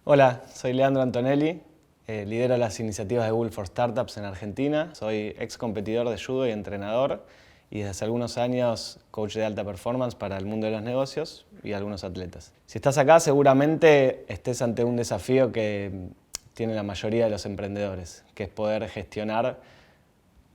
Hola, soy Leandro Antonelli, lidero las iniciativas de Google for Startups en Argentina. Soy ex competidor de judo y entrenador y desde hace algunos años coach de alta performance para el mundo de los negocios y algunos atletas. Si estás acá seguramente estés ante un desafío que tiene la mayoría de los emprendedores, que es poder gestionar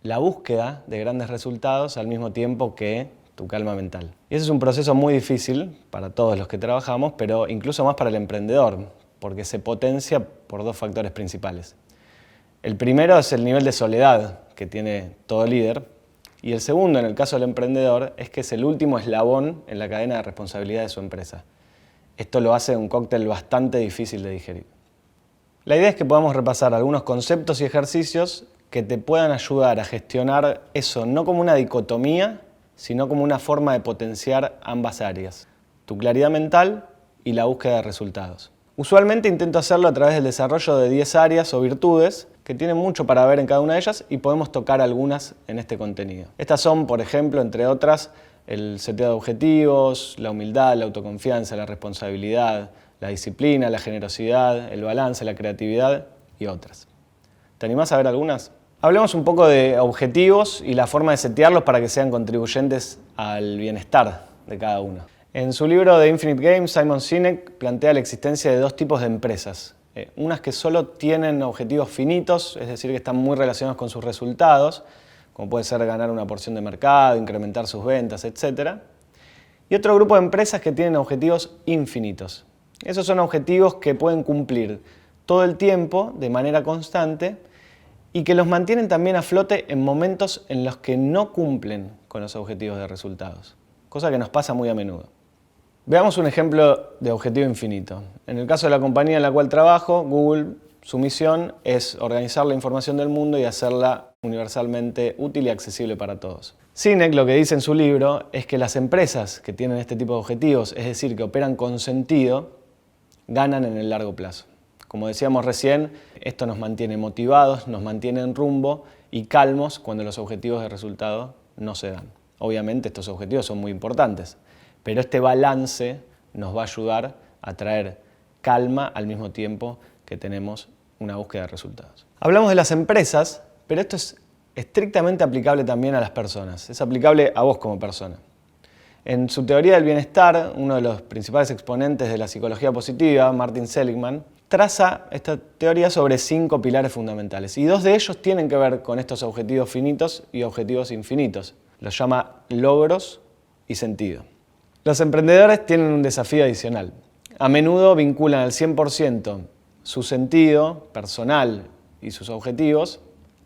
la búsqueda de grandes resultados al mismo tiempo que tu calma mental. Y ese es un proceso muy difícil para todos los que trabajamos, pero incluso más para el emprendedor, porque se potencia por dos factores principales. El primero es el nivel de soledad que tiene todo líder, y el segundo, en el caso del emprendedor, es que es el último eslabón en la cadena de responsabilidad de su empresa. Esto lo hace un cóctel bastante difícil de digerir. La idea es que podamos repasar algunos conceptos y ejercicios que te puedan ayudar a gestionar eso no como una dicotomía, sino como una forma de potenciar ambas áreas, tu claridad mental y la búsqueda de resultados. Usualmente intento hacerlo a través del desarrollo de 10 áreas o virtudes que tienen mucho para ver en cada una de ellas y podemos tocar algunas en este contenido. Estas son, por ejemplo, entre otras, el seteo de objetivos, la humildad, la autoconfianza, la responsabilidad, la disciplina, la generosidad, el balance, la creatividad y otras. ¿Te animás a ver algunas? Hablemos un poco de objetivos y la forma de setearlos para que sean contribuyentes al bienestar de cada uno. En su libro The Infinite Game, Simon Sinek plantea la existencia de dos tipos de empresas. Unas que solo tienen objetivos finitos, es decir, que están muy relacionados con sus resultados, como puede ser ganar una porción de mercado, incrementar sus ventas, etc. Y otro grupo de empresas que tienen objetivos infinitos. Esos son objetivos que pueden cumplir todo el tiempo, de manera constante, y que los mantienen también a flote en momentos en los que no cumplen con los objetivos de resultados, cosa que nos pasa muy a menudo. Veamos un ejemplo de objetivo infinito. En el caso de la compañía en la cual trabajo, Google, su misión es organizar la información del mundo y hacerla universalmente útil y accesible para todos. Sinek lo que dice en su libro es que las empresas que tienen este tipo de objetivos, es decir, que operan con sentido, ganan en el largo plazo. Como decíamos recién, esto nos mantiene motivados, nos mantiene en rumbo y calmos cuando los objetivos de resultado no se dan. Obviamente estos objetivos son muy importantes, pero este balance nos va a ayudar a traer calma al mismo tiempo que tenemos una búsqueda de resultados. Hablamos de las empresas, pero esto es estrictamente aplicable también a las personas. Es aplicable a vos como persona. En su teoría del bienestar, uno de los principales exponentes de la psicología positiva, Martin Seligman, traza esta teoría sobre 5 pilares fundamentales. Y 2 de ellos tienen que ver con estos objetivos finitos y objetivos infinitos. Los llama logros y sentido. Los emprendedores tienen un desafío adicional. A menudo vinculan al 100% su sentido personal y sus objetivos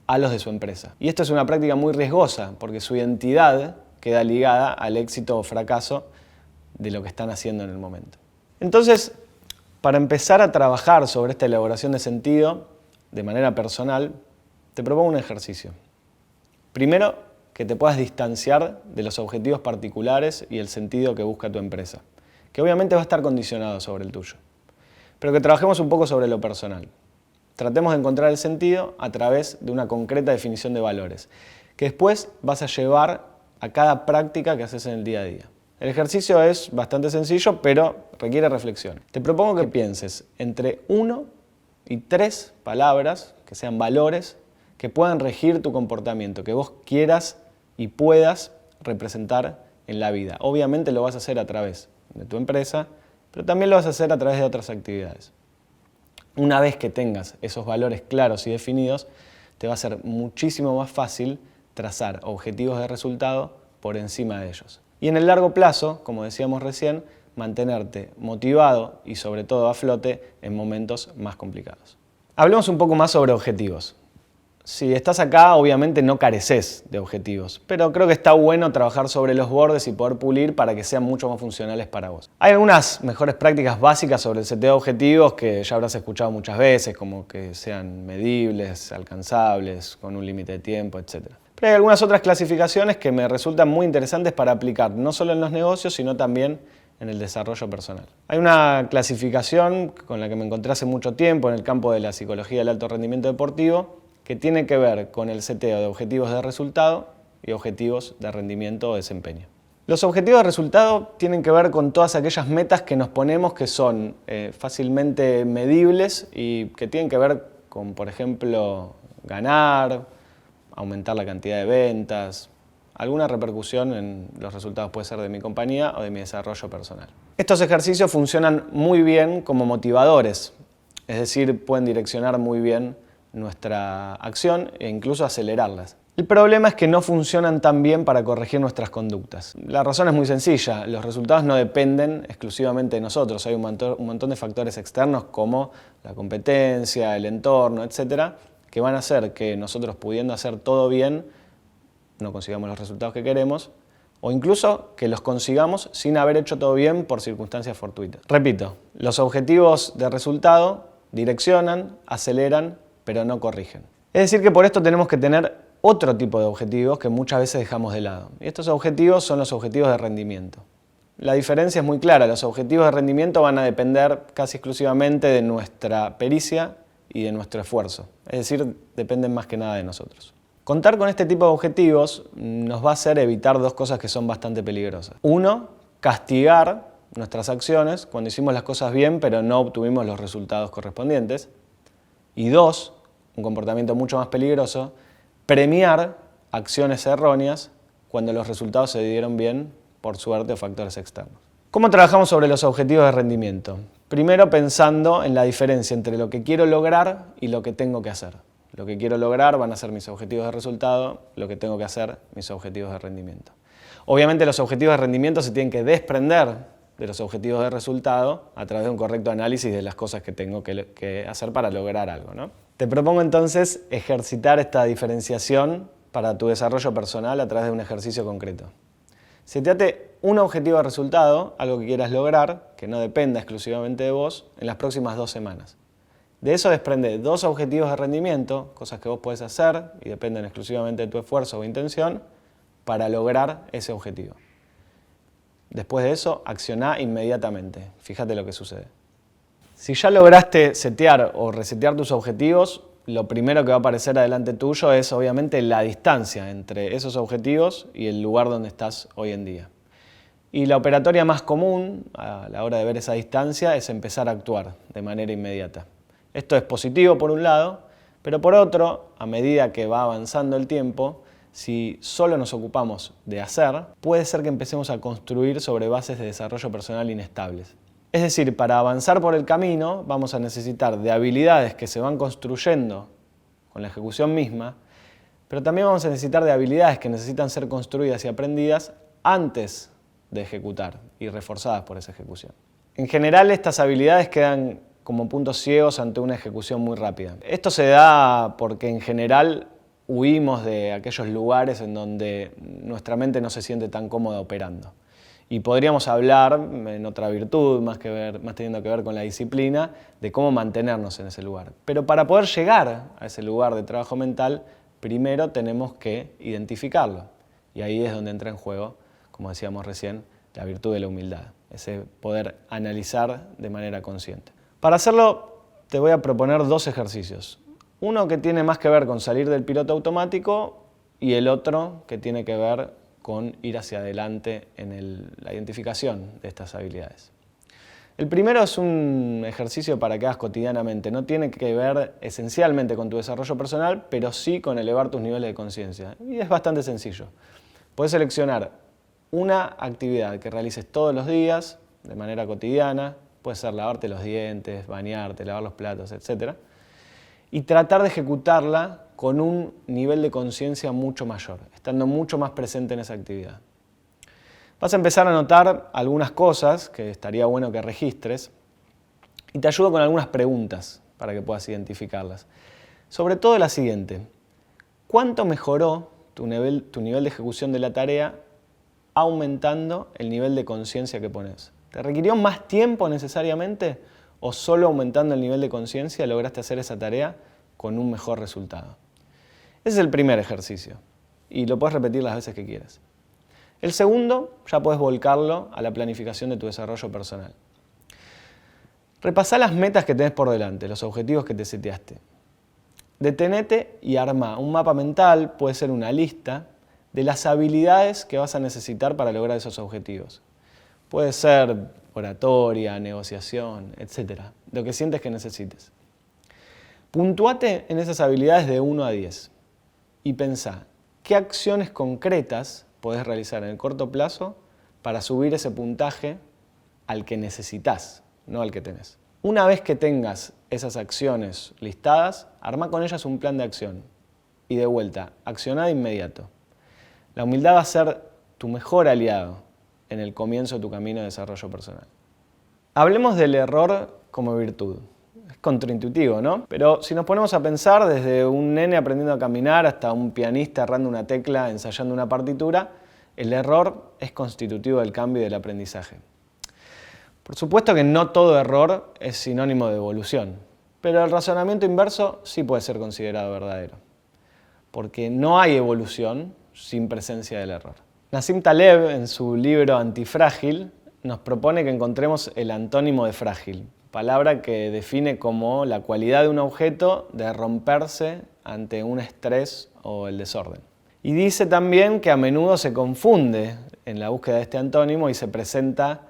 a los de su empresa. Y esto es una práctica muy riesgosa porque su identidad queda ligada al éxito o fracaso de lo que están haciendo en el momento. Entonces, para empezar a trabajar sobre esta elaboración de sentido de manera personal, te propongo un ejercicio. Primero, que te puedas distanciar de los objetivos particulares y el sentido que busca tu empresa, que obviamente va a estar condicionado sobre el tuyo, pero que trabajemos un poco sobre lo personal. Tratemos de encontrar el sentido a través de una concreta definición de valores, que después vas a llevar a cada práctica que haces en el día a día. El ejercicio es bastante sencillo, pero requiere reflexión. Te propongo que pienses entre 1 y 3 palabras, que sean valores, que puedan regir tu comportamiento, que vos quieras y puedas representar en la vida. Obviamente lo vas a hacer a través de tu empresa, pero también lo vas a hacer a través de otras actividades. Una vez que tengas esos valores claros y definidos, te va a ser muchísimo más fácil trazar objetivos de resultado por encima de ellos. Y en el largo plazo, como decíamos recién, mantenerte motivado y sobre todo a flote en momentos más complicados. Hablemos un poco más sobre objetivos. Si estás acá, obviamente no careces de objetivos, pero creo que está bueno trabajar sobre los bordes y poder pulir para que sean mucho más funcionales para vos. Hay algunas mejores prácticas básicas sobre el seteo de objetivos que ya habrás escuchado muchas veces, como que sean medibles, alcanzables, con un límite de tiempo, etc. Pero hay algunas otras clasificaciones que me resultan muy interesantes para aplicar, no solo en los negocios, sino también en el desarrollo personal. Hay una clasificación con la que me encontré hace mucho tiempo en el campo de la psicología del alto rendimiento deportivo, que tiene que ver con el seteo de objetivos de resultado y objetivos de rendimiento o desempeño. Los objetivos de resultado tienen que ver con todas aquellas metas que nos ponemos que son fácilmente medibles y que tienen que ver con, por ejemplo, ganar, aumentar la cantidad de ventas, alguna repercusión en los resultados puede ser de mi compañía o de mi desarrollo personal. Estos ejercicios funcionan muy bien como motivadores, es decir, pueden direccionar muy bien nuestra acción e incluso acelerarlas. El problema es que no funcionan tan bien para corregir nuestras conductas. La razón es muy sencilla, los resultados no dependen exclusivamente de nosotros, hay un montón de factores externos como la competencia, el entorno, etcétera, que van a hacer que nosotros pudiendo hacer todo bien no consigamos los resultados que queremos o incluso que los consigamos sin haber hecho todo bien por circunstancias fortuitas. Repito, los objetivos de resultado direccionan, aceleran, pero no corrigen. Es decir que por esto tenemos que tener otro tipo de objetivos que muchas veces dejamos de lado. Y estos objetivos son los objetivos de rendimiento. La diferencia es muy clara, los objetivos de rendimiento van a depender casi exclusivamente de nuestra pericia y de nuestro esfuerzo. Es decir, dependen más que nada de nosotros. Contar con este tipo de objetivos nos va a hacer evitar dos cosas que son bastante peligrosas. Uno, castigar nuestras acciones cuando hicimos las cosas bien pero no obtuvimos los resultados correspondientes. Y dos, un comportamiento mucho más peligroso, premiar acciones erróneas cuando los resultados se dieron bien por suerte o factores externos. ¿Cómo trabajamos sobre los objetivos de rendimiento? Primero pensando en la diferencia entre lo que quiero lograr y lo que tengo que hacer. Lo que quiero lograr van a ser mis objetivos de resultado, lo que tengo que hacer, mis objetivos de rendimiento. Obviamente los objetivos de rendimiento se tienen que desprender de los objetivos de resultado a través de un correcto análisis de las cosas que tengo que hacer para lograr algo, ¿no? Te propongo entonces ejercitar esta diferenciación para tu desarrollo personal a través de un ejercicio concreto. Seteate un objetivo de resultado, algo que quieras lograr, que no dependa exclusivamente de vos, en las próximas 2 semanas. De eso desprende 2 objetivos de rendimiento, cosas que vos podés hacer y dependen exclusivamente de tu esfuerzo o intención, para lograr ese objetivo. Después de eso, accioná inmediatamente. Fíjate lo que sucede. Si ya lograste setear o resetear tus objetivos, lo primero que va a aparecer adelante tuyo es obviamente la distancia entre esos objetivos y el lugar donde estás hoy en día. Y la operatoria más común a la hora de ver esa distancia es empezar a actuar de manera inmediata. Esto es positivo por un lado, pero por otro, a medida que va avanzando el tiempo, si solo nos ocupamos de hacer, puede ser que empecemos a construir sobre bases de desarrollo personal inestables. Es decir, para avanzar por el camino vamos a necesitar de habilidades que se van construyendo con la ejecución misma, pero también vamos a necesitar de habilidades que necesitan ser construidas y aprendidas antes de ejecutar y reforzadas por esa ejecución. En general, estas habilidades quedan como puntos ciegos ante una ejecución muy rápida. Esto se da porque en general huimos de aquellos lugares en donde nuestra mente no se siente tan cómoda operando. Y podríamos hablar, en otra virtud, más teniendo que ver con la disciplina, de cómo mantenernos en ese lugar. Pero para poder llegar a ese lugar de trabajo mental, primero tenemos que identificarlo. Y ahí es donde entra en juego, como decíamos recién, la virtud de la humildad, ese poder analizar de manera consciente. Para hacerlo, te voy a proponer 2 ejercicios. Uno que tiene más que ver con salir del piloto automático y el otro que tiene que ver con ir hacia adelante en la identificación de estas habilidades. El primero es un ejercicio para que hagas cotidianamente. No tiene que ver esencialmente con tu desarrollo personal, pero sí con elevar tus niveles de conciencia. Y es bastante sencillo. Puedes seleccionar una actividad que realices todos los días, de manera cotidiana. Puede ser lavarte los dientes, bañarte, lavar los platos, etc. Y tratar de ejecutarla con un nivel de conciencia mucho mayor, estando mucho más presente en esa actividad. Vas a empezar a notar algunas cosas que estaría bueno que registres y te ayudo con algunas preguntas para que puedas identificarlas. Sobre todo la siguiente: ¿cuánto mejoró tu nivel de ejecución de la tarea aumentando el nivel de conciencia que pones? ¿Te requirió más tiempo necesariamente o solo aumentando el nivel de conciencia lograste hacer esa tarea con un mejor resultado? Ese es el primer ejercicio y lo puedes repetir las veces que quieras. El segundo ya puedes volcarlo a la planificación de tu desarrollo personal. Repasá las metas que tenés por delante, los objetivos que te seteaste. Detenete y armá un mapa mental, puede ser una lista, de las habilidades que vas a necesitar para lograr esos objetivos. Puede ser oratoria, negociación, etc. Lo que sientes que necesites. Puntuate en esas habilidades de 1 a 10 y pensá qué acciones concretas podés realizar en el corto plazo para subir ese puntaje al que necesitas, no al que tenés. Una vez que tengas esas acciones listadas, armá con ellas un plan de acción y de vuelta, accioná de inmediato. La humildad va a ser tu mejor aliado en el comienzo de tu camino de desarrollo personal. Hablemos del error como virtud. Es contraintuitivo, ¿no? Pero si nos ponemos a pensar, desde un nene aprendiendo a caminar hasta un pianista errando una tecla, ensayando una partitura, el error es constitutivo del cambio y del aprendizaje. Por supuesto que no todo error es sinónimo de evolución, pero el razonamiento inverso sí puede ser considerado verdadero, porque no hay evolución sin presencia del error. Nassim Taleb, en su libro Antifrágil, nos propone que encontremos el antónimo de frágil, palabra que define como la cualidad de un objeto de romperse ante un estrés o el desorden. Y dice también que a menudo se confunde en la búsqueda de este antónimo y se presenta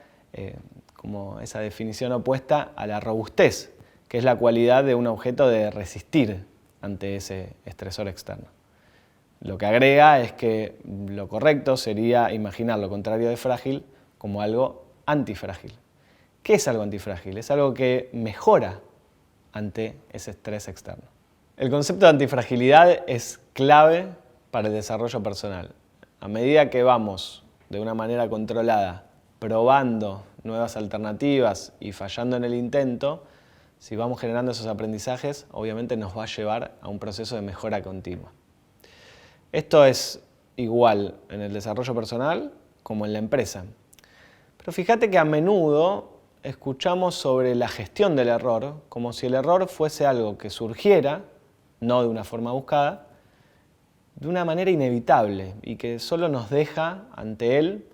como esa definición opuesta a la robustez, que es la cualidad de un objeto de resistir ante ese estresor externo. Lo que agrega es que lo correcto sería imaginar lo contrario de frágil como algo antifrágil. ¿Qué es algo antifrágil? Es algo que mejora ante ese estrés externo. El concepto de antifragilidad es clave para el desarrollo personal. A medida que vamos de una manera controlada probando nuevas alternativas y fallando en el intento, si vamos generando esos aprendizajes, obviamente nos va a llevar a un proceso de mejora continua. Esto es igual en el desarrollo personal como en la empresa. Pero fíjate que a menudo escuchamos sobre la gestión del error como si el error fuese algo que surgiera, no de una forma buscada, de una manera inevitable y que solo nos deja ante él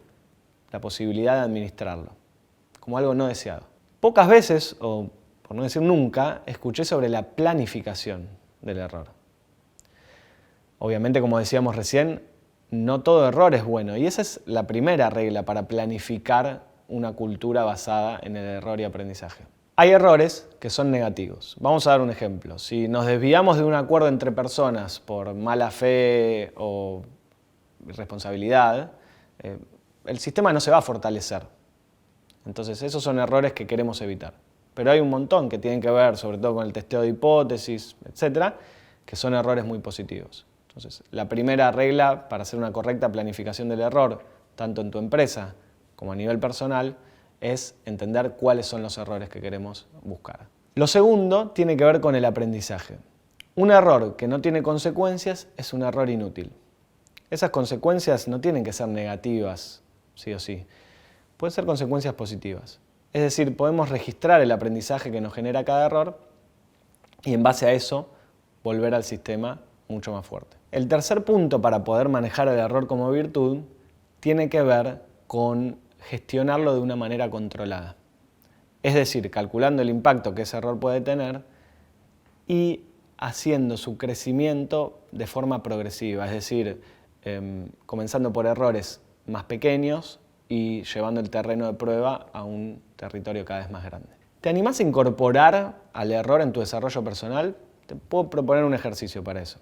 la posibilidad de administrarlo, como algo no deseado. Pocas veces, o por no decir nunca, escuché sobre la planificación del error. Obviamente, como decíamos recién, no todo error es bueno y esa es la primera regla para planificar una cultura basada en el error y aprendizaje. Hay errores que son negativos. Vamos a dar un ejemplo. Si nos desviamos de un acuerdo entre personas por mala fe o irresponsabilidad, el sistema no se va a fortalecer. Entonces, esos son errores que queremos evitar. Pero hay un montón que tienen que ver, sobre todo con el testeo de hipótesis, etcétera, que son errores muy positivos. Entonces, la primera regla para hacer una correcta planificación del error, tanto en tu empresa como a nivel personal, es entender cuáles son los errores que queremos buscar. Lo segundo tiene que ver con el aprendizaje. Un error que no tiene consecuencias es un error inútil. Esas consecuencias no tienen que ser negativas, sí o sí. Pueden ser consecuencias positivas. Es decir, podemos registrar el aprendizaje que nos genera cada error y en base a eso volver al sistema mucho más fuerte. El tercer punto para poder manejar el error como virtud tiene que ver con gestionarlo de una manera controlada. Es decir, calculando el impacto que ese error puede tener y haciendo su crecimiento de forma progresiva, es decir, comenzando por errores más pequeños y llevando el terreno de prueba a un territorio cada vez más grande. ¿Te animás a incorporar al error en tu desarrollo personal? Te puedo proponer un ejercicio para eso.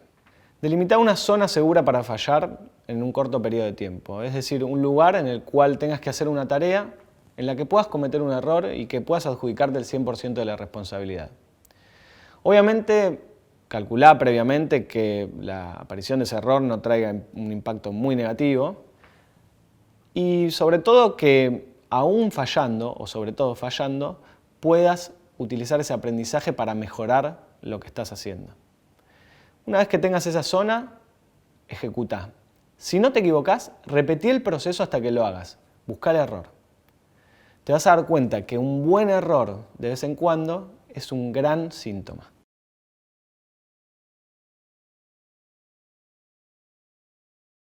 Delimitar una zona segura para fallar en un corto periodo de tiempo, es decir, un lugar en el cual tengas que hacer una tarea en la que puedas cometer un error y que puedas adjudicarte el 100% de la responsabilidad. Obviamente, calculá previamente que la aparición de ese error no traiga un impacto muy negativo y sobre todo que aún fallando, o sobre todo fallando, puedas utilizar ese aprendizaje para mejorar lo que estás haciendo. Una vez que tengas esa zona, ejecutá. Si no te equivocás, repetí el proceso hasta que lo hagas. Buscá el error. Te vas a dar cuenta que un buen error de vez en cuando es un gran síntoma.